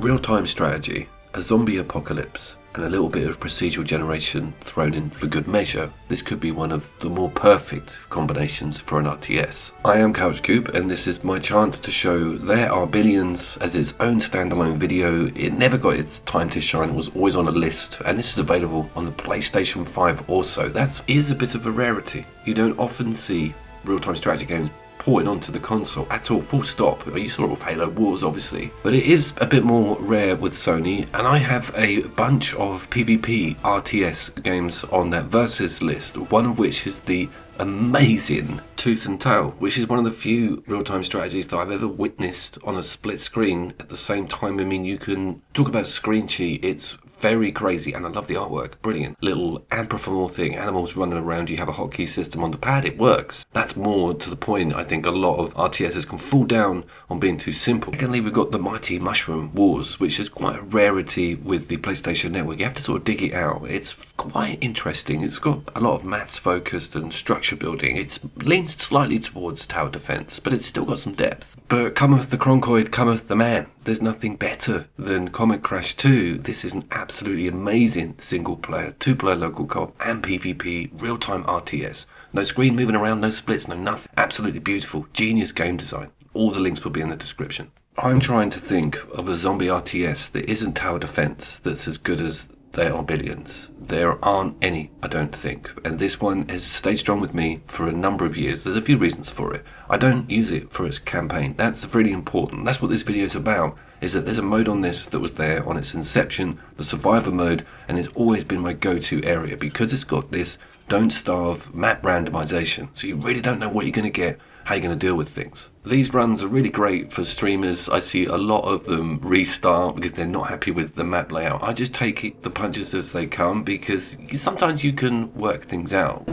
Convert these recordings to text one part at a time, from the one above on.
Real-time strategy, a zombie apocalypse, and a little bit of procedural generation thrown in for good measure, this could be one of the more perfect combinations for an RTS. I am CouchCube, and this is my chance to show There Are Billions as its own standalone video. It never got its time to shine, it was always on a list, and this is available on the PlayStation 5 also. That is a bit of a rarity. You don't often see real-time strategy games ported onto the console at all, full stop. You saw it with Halo Wars obviously, but it is a bit more rare with Sony, and I have a bunch of PvP RTS games on that versus list, one of which is the amazing Tooth and Tail, which is one of the few real-time strategies that I've ever witnessed on a split screen at the same time. I mean, you can talk about screen cheat, it's very crazy, and I love the artwork, brilliant. Little anthropomorphic animals running around, you have a hotkey system on the pad, it works. That's more to the point. I think a lot of RTSs can fall down on being too simple. Secondly, we've got the mighty Mushroom Wars, which is quite a rarity with the PlayStation Network. You have to sort of dig it out. It's quite interesting. It's got a lot of maths focused and structure building. It's leans slightly towards tower defense, but it's still got some depth. But cometh the Croncoid, cometh the man. There's nothing better than Comet Crash 2. This is an absolutely amazing single player, 2-player local co-op and PvP real-time RTS. No screen moving around, no splits, no nothing. Absolutely beautiful, genius game design. All the links will be in the description. I'm trying to think of a zombie RTS that isn't tower defense that's as good as There Are Billions. There aren't any, I don't think, and this one has stayed strong with me for a number of years. There's a few reasons for it. I don't use it for its campaign. That's really important. That's what this video is about, is that there's a mode on this that was there on its inception, the survivor mode, and it's always been my go-to area because it's got this don't starve map randomization, so you really don't know what you're going to get, how you're going to deal with things. These runs are really great for streamers. I see a lot of them restart because they're not happy with the map layout. I just take the punches as they come because sometimes you can work things out.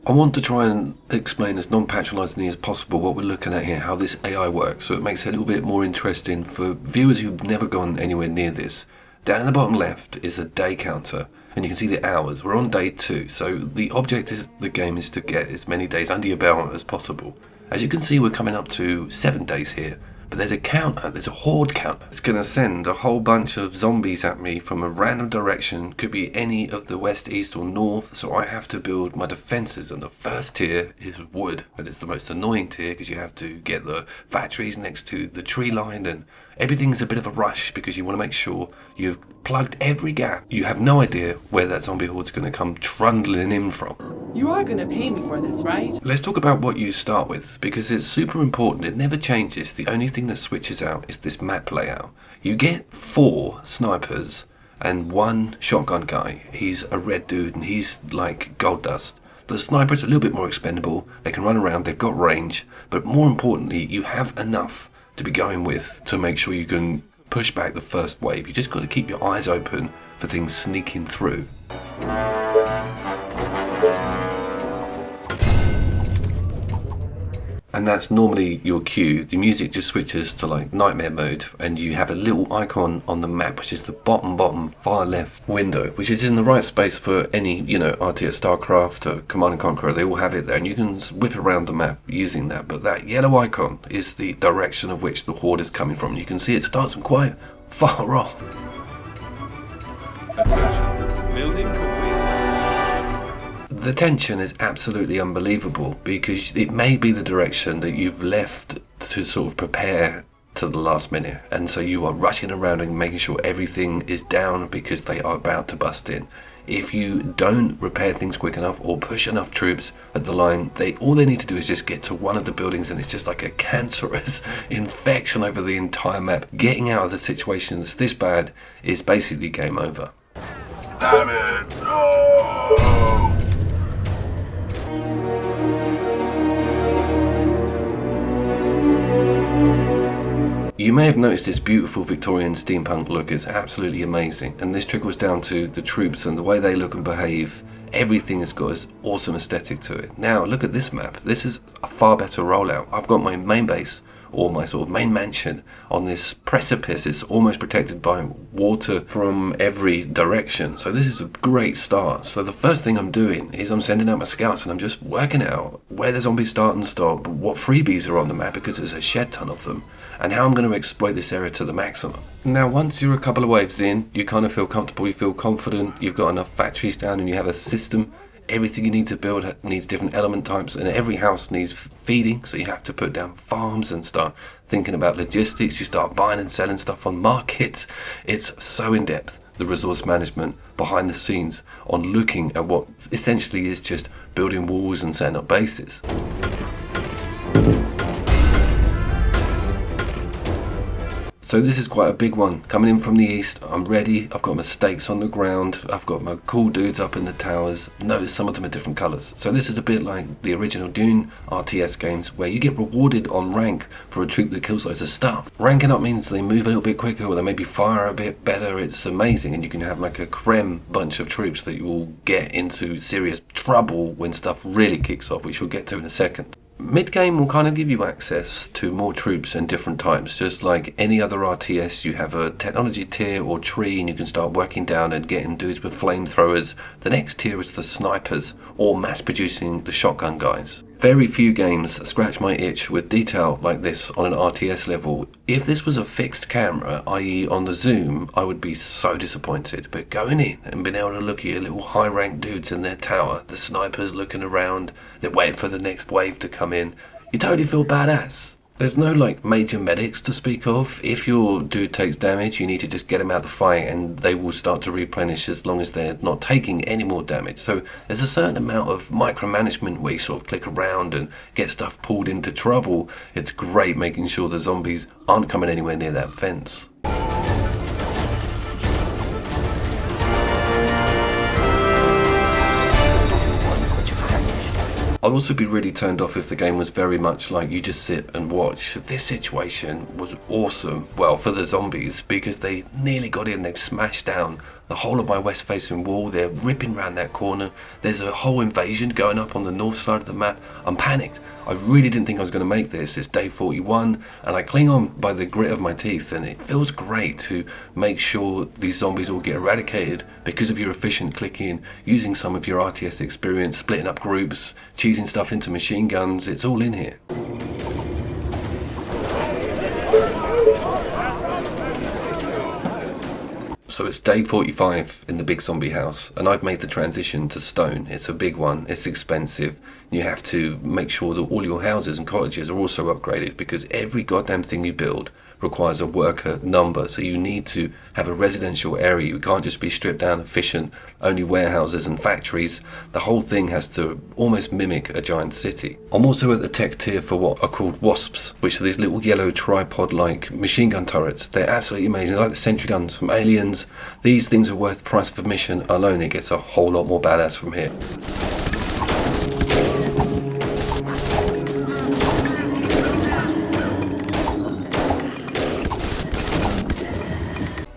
I want to try and explain as non-patronisingly as possible what we're looking at here, how this AI works, so it makes it a little bit more interesting for viewers who've never gone anywhere near this. Down in the bottom left is a day counter, and you can see the hours. We're on day 2, so the object of the game is to get as many days under your belt as possible. As you can see, we're coming up to 7 days here, but there's a counter, there's a horde counter. It's going to send a whole bunch of zombies at me from a random direction, could be any of the west, east or north, so I have to build my defences, and the first tier is wood, and it's the most annoying tier because you have to get the factories next to the tree line, and everything's a bit of a rush because you want to make sure you've plugged every gap. You have no idea where that zombie horde's going to come trundling in from. You are going to pay me for this, right? Let's talk about what you start with because it's super important. It never changes. The only thing that switches out is this map layout. You get 4 snipers and 1 shotgun guy. He's a red dude and he's like gold dust. The sniper's a little bit more expendable. They can run around, they've got range, but more importantly, you have enough to be going with to make sure you can push back the first wave. You just got to keep your eyes open for things sneaking through. And that's normally your cue. The music just switches to like nightmare mode, and you have a little icon on the map, which is the bottom far left window, which is in the right space for any, RTS, StarCraft, or Command and Conquer. They all have it there, and you can whip around the map using that. But that yellow icon is the direction of which the horde is coming from. You can see it starts from quite far off. Attention, building complete. The tension is absolutely unbelievable because it may be the direction that you've left to sort of prepare to the last minute, and so you are rushing around and making sure everything is down because they are about to bust in. If you don't repair things quick enough or push enough troops at the line, all they need to do is just get to one of the buildings, and it's just like a cancerous infection over the entire map. Getting out of the situation that's this bad is basically game over. Damn it! No! You may have noticed this beautiful Victorian steampunk look. It's absolutely amazing, and this trickles down to the troops and the way they look and behave. Everything has got this awesome aesthetic to it. Now look at this map. This is a far better rollout. I've got my main base or my sort of main mansion on this precipice. It's almost protected by water from every direction. So this is a great start. So the first thing I'm doing is I'm sending out my scouts and I'm just working out where the zombies start and stop, what freebies are on the map, because there's a shed ton of them, and how I'm going to exploit this area to the maximum. Now, once you're a couple of waves in, you kind of feel comfortable, you feel confident, you've got enough factories down and you have a system. Everything you need to build needs different element types, and every house needs feeding, so you have to put down farms and start thinking about logistics. You start buying and selling stuff on markets. It's so in-depth, the resource management behind the scenes on looking at what essentially is just building walls and setting up bases. So this is quite a big one. Coming in from the east, I'm ready. I've got my stakes on the ground. I've got my cool dudes up in the towers. Notice some of them are different colours. So this is a bit like the original Dune RTS games, where you get rewarded on rank for a troop that kills loads of stuff. Ranking up means they move a little bit quicker, or they maybe fire a bit better. It's amazing, and you can have like a creme bunch of troops that you will get into serious trouble when stuff really kicks off, which we'll get to in a second. Mid-game will kind of give you access to more troops and different types. Just like any other RTS, you have a technology tier or tree, and you can start working down and getting dudes with flamethrowers. The next tier is the snipers, or mass-producing the shotgun guys. Very few games scratch my itch with detail like this on an RTS level. If this was a fixed camera, i.e. on the zoom, I would be so disappointed. But going in and being able to look at your little high-ranked dudes in their tower, the snipers looking around, they're waiting for the next wave to come in, you totally feel badass. There's no like major medics to speak of. If your dude takes damage, you need to just get him out of the fight and they will start to replenish as long as they're not taking any more damage. So there's a certain amount of micromanagement where you sort of click around and get stuff pulled into trouble. It's great making sure the zombies aren't coming anywhere near that fence. I'd also be really turned off if the game was very much like you just sit and watch. This situation was awesome, well, for the zombies, because they nearly got in. They've smashed down the whole of my west facing wall. They're ripping around that corner. There's a whole invasion going up on the north side of the map. I'm panicked. I really didn't think I was going to make this. It's day 41 and I cling on by the grit of my teeth, and it feels great to make sure these zombies all get eradicated because of your efficient clicking, using some of your RTS experience, splitting up groups, cheesing stuff into machine guns. It's all in here. So it's day 45 in the big zombie house, and I've made the transition to stone. It's a big one, it's expensive. You have to make sure that all your houses and cottages are also upgraded, because every goddamn thing you build requires a worker number. So you need to have a residential area. You can't just be stripped down, efficient, only warehouses and factories. The whole thing has to almost mimic a giant city. I'm also at the tech tier for what are called wasps, which are these little yellow tripod-like machine gun turrets. They're absolutely amazing. They're like the sentry guns from Aliens. These things are worth price per mission alone. It gets a whole lot more badass from here.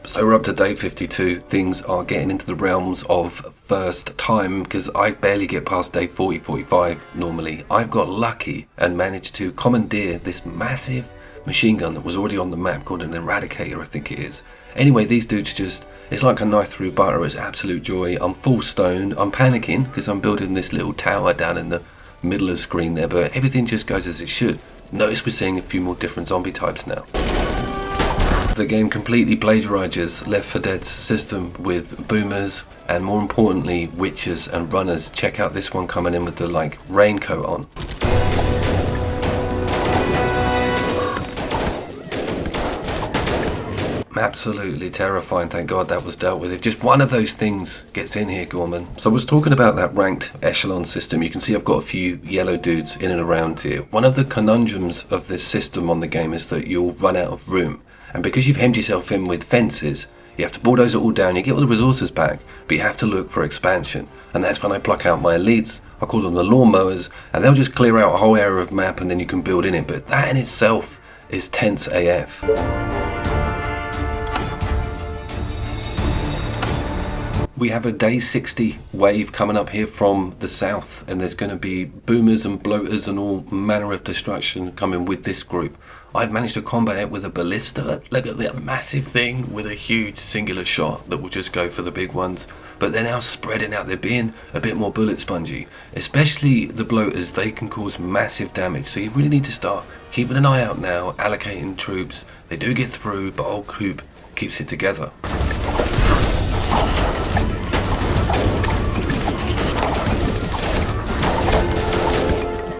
So we're up to day 52. Things are getting into the realms of first time, because I barely get past day 40, 45 normally. I've got lucky and managed to commandeer this massive machine gun that was already on the map, called an Eradicator, I think it is. Anyway, these dudes just, it's like a knife through butter. It's absolute joy. I'm full stone. I'm panicking because I'm building this little tower down in the middle of the screen there, but everything just goes as it should. Notice we're seeing a few more different zombie types now. The game completely plagiarizes Left 4 Dead's system with boomers and, more importantly, witches and runners. Check out this one coming in with the like raincoat on. Absolutely terrifying. Thank God that was dealt with. If just one of those things gets in here, Gorman. So I was talking about that ranked echelon system. You can see I've got a few yellow dudes in and around here. One of the conundrums of this system on the game is that you'll run out of room. And because you've hemmed yourself in with fences, you have to bulldoze it all down. You get all the resources back, but you have to look for expansion. And that's when I pluck out my elites. I call them the lawnmowers, and they'll just clear out a whole area of map, and then you can build in it. But that in itself is tense AF. We have a day 60 wave coming up here from the south, and there's going to be boomers and bloaters and all manner of destruction coming with this group. I've managed to combat it with a ballista. Look at that massive thing with a huge singular shot that will just go for the big ones. But they're now spreading out. They're being a bit more bullet spongy. Especially the bloaters, they can cause massive damage. So you really need to start keeping an eye out now, allocating troops. They do get through, but old Coop keeps it together.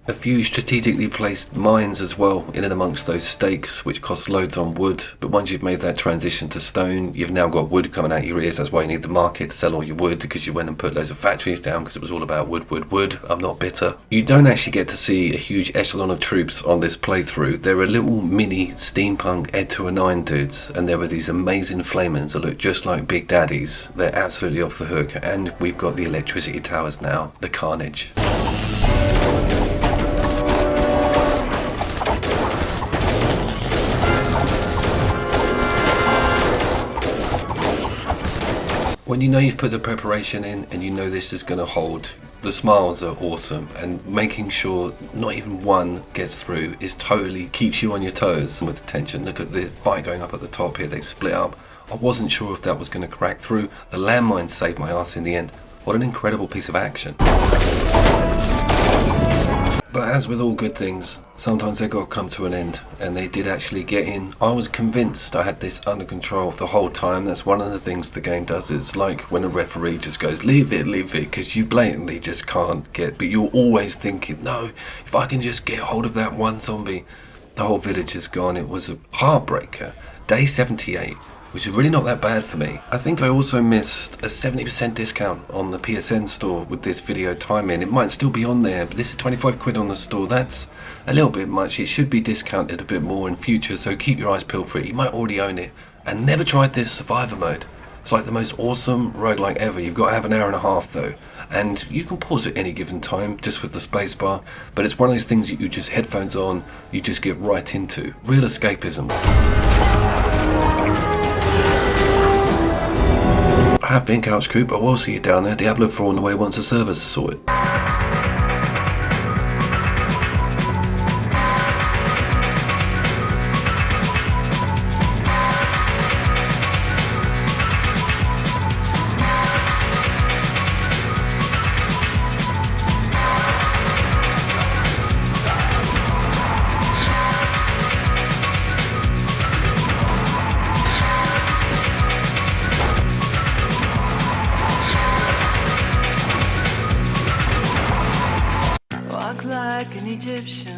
A few strategically placed mines as well in and amongst those stakes, which cost loads on wood. But once you've made that transition to stone, you've now got wood coming out your ears. That's why you need the market to sell all your wood, because you went and put loads of factories down because it was all about wood, wood, wood. I'm not bitter. You don't actually get to see a huge echelon of troops on this playthrough. There are little mini steampunk Ed to a 9 dudes, and there are these amazing flamers that look just like Big Daddies. They're absolutely off the hook. And we've got the electricity towers now, the carnage. When you know you've put the preparation in and you know this is going to hold, the smiles are awesome, and making sure not even one gets through is totally keeps you on your toes with the tension. Look at the fight going up at the top here, they've split up. I wasn't sure if that was going to crack through. The landmine saved my ass in the end. What an incredible piece of action. But as with all good things, sometimes they got to come to an end, and they did actually get in. I was convinced I had this under control the whole time. That's one of the things the game does. It's like when a referee just goes, leave it, because you blatantly just can't get, but you're always thinking, no, if I can just get hold of that one zombie, the whole village is gone. It was a heartbreaker. Day 78. Which is really not that bad for me. I think I also missed a 70% discount on the PSN store with this video time in. It might still be on there, but this is 25 quid on the store. That's a little bit much. It should be discounted a bit more in future, so keep your eyes peeled for it. You might already own it. And never tried this survivor mode. It's like the most awesome roguelike ever. You've got to have an hour and a half though. And you can pause at any given time just with the spacebar, but it's one of those things that you just headphones on, you just get right into. Real escapism. I have been Couch Coop. I will see you down there. Diablo 4 on the way once the servers are sorted. Walk like an Egyptian.